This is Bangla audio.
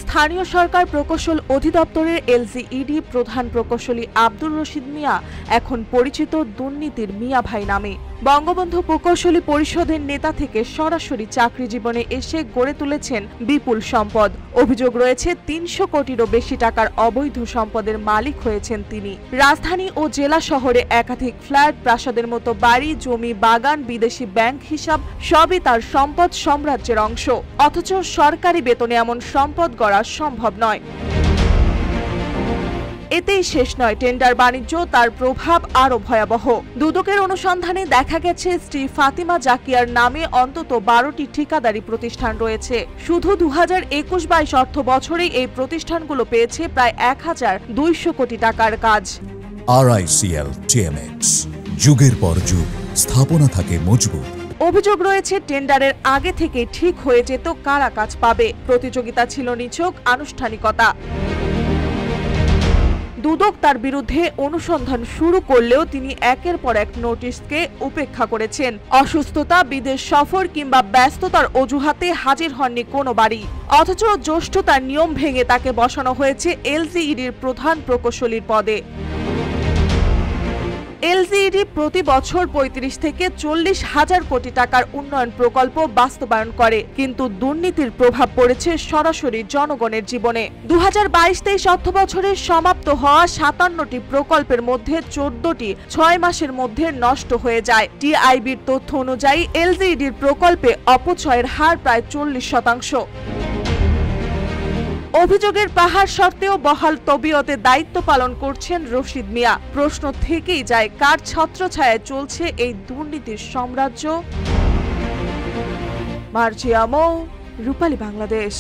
স্থানীয় সরকার প্রকৌশল অধিদপ্তরের এলজিইডি প্রধান প্রকৌশলী আব্দুর রশিদ মিয়া এখন পরিচিত দুর্নীতির মিয়া ভাই নামে। বঙ্গবন্ধু প্রকৌশলী পরিষদের নেতা থেকে সরাসরি চাকরি জীবনে এসে গড়ে তুলেছেন বিপুল সম্পদ। অভিযোগ রয়েছে ৩০০ কোটিরও বেশি টাকার অবৈধ সম্পদের মালিক হয়েছেন তিনি। রাজধানী ও জেলা শহরে একাধিক ফ্ল্যাট, প্রাসাদের মতো বাড়ি, জমি, বাগান, বিদেশি ব্যাংক হিসাব সবই তার সম্পদ সাম্রাজ্যের অংশ। অথচ সরকারি বেতনে এমন সম্পদ গড়া সম্ভব নয়। এতেই শেষ নয়, টেন্ডার বাণিজ্য, তার প্রভাব আরো ভয়াবহ। দুদকের অনুসন্ধানে দেখা গেছে শ্রী ফাতিমা জাকিয়ার নামে অন্তত ১২টি ঠিকাদারি প্রতিষ্ঠান রয়েছে। শুধু ২০২১-২২ অর্থ বছরেই এই প্রতিষ্ঠানগুলো পেয়েছে প্রায় ১,২০০ কোটি টাকার কাজ। RICL TMX, যুগের পর যুগ স্থাপনা থাকে মজবুত। অভিযোগ রয়েছে টেন্ডারের আগে থেকে ঠিক হয়ে যেত কারা কাজ পাবে। প্রতিযোগিতা ছিল নিছক আনুষ্ঠানিকতা। দুদক তার বিরুদ্ধে অনুসন্ধান শুরু করলেও তিনি একের পর এক নোটিশকে উপেক্ষা করেছেন। অসুস্থতা, বিদেশ সফর কিংবা ব্যস্ততার অজুহাতে হাজির হননি কোনোবারই। অথচ জ্যেষ্ঠতার নিয়ম ভেঙে তাকে বসানো হয়েছে এলজিইডির প্রধান প্রকৌশলীর পদে। এলজিইডি প্রতি বছর ৩৫ থেকে ৪০ হাজার কোটি টাকার উন্নয়ন প্রকল্প বাস্তবায়ন করে, কিন্তু দুর্নীতির প্রভাব পড়েছে সরাসরি জনগণের জীবনে। ২০২২-২৩ অর্থ বছরে সমাপ্ত হওয়া ৫৭টি প্রকল্পের মধ্যে ১৪টি ৬ মাসের মধ্যে নষ্ট হয়ে যায়। টিআইবির তথ্য অনুযায়ী এলজিইডির প্রকল্পে অপচয়ের হার প্রায় ৪০%। অভিযোগের পাহাড় সত্ত্বেও বহাল তবিয়তে দায়িত্ব পালন করছেন রশিদ মিয়া। প্রশ্ন থেকেই যায়, কার ছত্রছায়ায় চলছে এই দুর্নীতির সাম্রাজ্য? মার্জিয়া মৌ, রূপালী বাংলাদেশ।